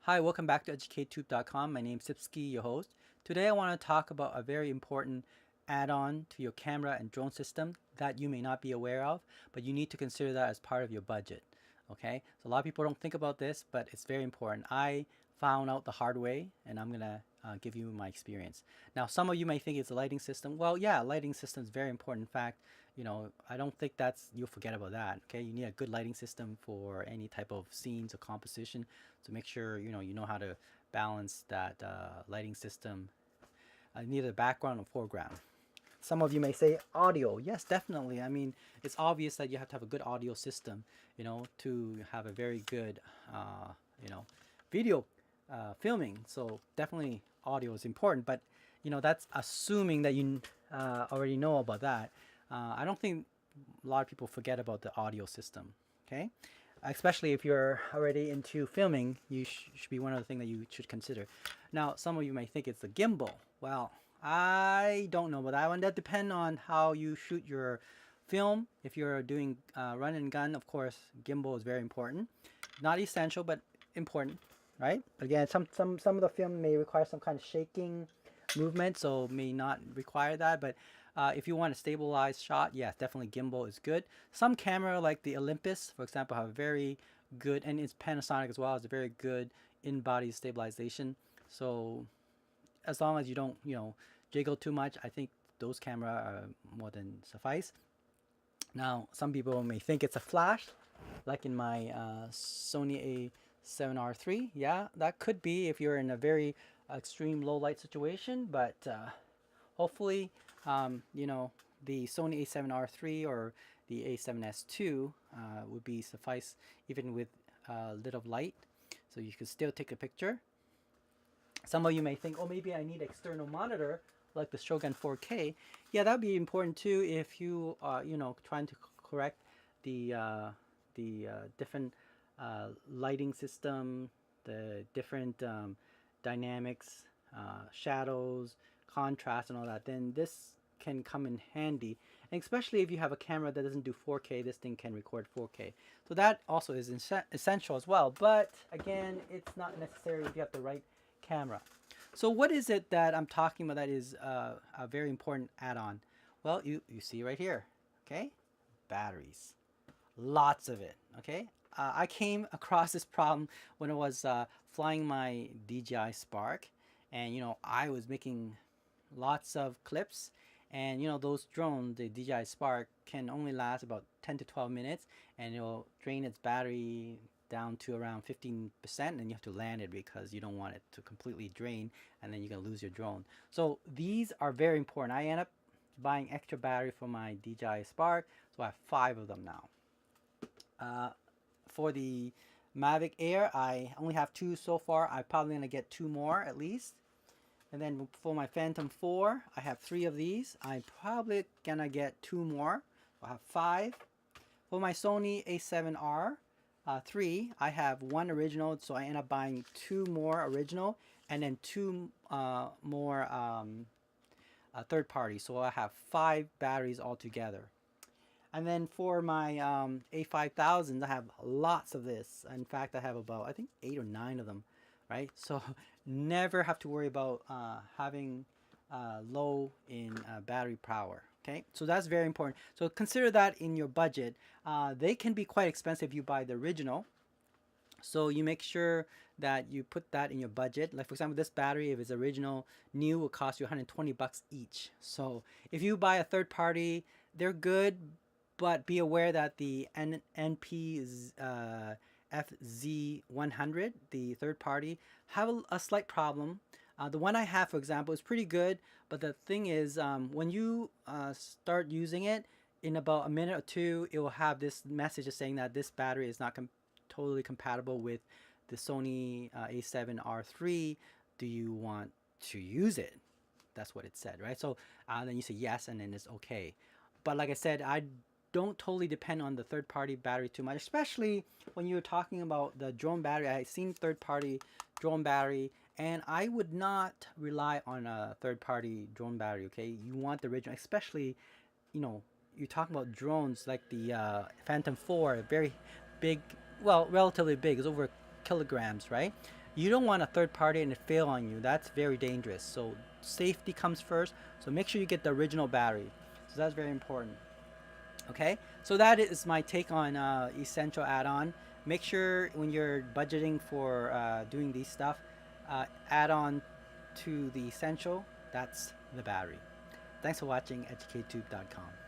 Hi, welcome back to EducateTube.com. My name is Sipsky, your host. Today I want to talk about a very important add-on to your camera and drone system that you may not be aware of, but you need to consider that as part of your budget. Okay, so a lot of people don't think about this, but it's very important. I found out the hard way, and I'm gonna give you my experience. Now, some of you may think it's a lighting system. Well, yeah, lighting system is very important. In fact, I don't think you'll forget about that. Okay, you need a good lighting system for any type of scenes or composition. So make sure you know how to balance that lighting system, neither background or foreground. Some of you may say audio. Yes, definitely. I mean, it's obvious that you have to have a good audio system, to have a very good, video filming. So definitely audio is important, but that's assuming that you already know about that. I don't think a lot of people forget about the audio system. Okay, especially if you're already into filming, you should be one of the things that you should consider. Now, some of you may think it's the gimbal. Well, I don't know about that one. That depends on how you shoot your film. If you're doing run and gun, of course, gimbal is very important. Not essential, but important, right? Again, some of the film may require some kind of shaking movement, so may not require that. But if you want a stabilized shot, yes, definitely gimbal is good. Some camera like the Olympus, for example, have very good, and it's Panasonic as well, has a very good in-body stabilization. So as long as you don't, jiggle too much, I think those camera are more than suffice. Now, some people may think it's a flash, like in my Sony A7R3. Yeah, that could be if you're in a very extreme low light situation, but hopefully, the Sony A7R3 or the A7S2 would be suffice even with little light, so you can still take a picture. Some of you may think, oh, maybe I need external monitor like the Shogun 4K. Yeah, that would be important too if you are, trying to correct the different lighting system, the different dynamics, shadows, contrast, and all that. Then this can come in handy, and especially if you have a camera that doesn't do 4K, this thing can record 4K. So that also is essential as well. But again, it's not necessary if you have the right camera. So what is it that I'm talking about that is a very important add-on? Well, you see right here, okay? Batteries, lots of it, okay? I came across this problem when I was flying my DJI Spark, and I was making lots of clips, and those drones, the DJI Spark, can only last about 10 to 12 minutes, and it'll drain its battery down to around 15%, and you have to land it because you don't want it to completely drain, and then you're gonna lose your drone. So these are very important. I end up buying extra battery for my DJI Spark, so I have 5 of them now. For the Mavic Air, I only have 2 so far. I'm probably gonna get 2 more at least. And then for my Phantom 4, I have 3 of these. I'm probably gonna get 2 more. I have 5. For my Sony A7R 3, I have 1 original, so I end up buying 2 more original, and then 2 more third party. So I have 5 batteries altogether. And then for my A5000, I have lots of this. In fact, I have about, I think, 8 or 9 of them, right? So never have to worry about having low in battery power. Okay, so that's very important. So consider that in your budget. They can be quite expensive if you buy the original. So you make sure that you put that in your budget. Like for example, this battery, if it's original, new, will cost you 120 bucks each. So if you buy a third party, they're good, but be aware that the NP FZ100, the third party, have a slight problem. The one I have, for example, is pretty good, but the thing is, when you start using it, in about a minute or two, it will have this message saying that this battery is not totally compatible with the Sony A7R3. Do you want to use it? That's what it said, right? So then you say yes, and then it's okay. But like I said, I don't totally depend on the third-party battery too much, especially when you're talking about the drone battery. I've seen third-party drone battery, and I would not rely on a third-party drone battery, okay? You want the original, especially, you're talking about drones like the Phantom 4, very big, well, relatively big, it's over kilograms, right? You don't want a third party and it fail on you. That's very dangerous. So safety comes first. So make sure you get the original battery. So that's very important. Okay, so that is my take on essential add-on. Make sure when you're budgeting for doing these stuff, add on to the essential, that's the battery. Thanks for watching EducateTube.com.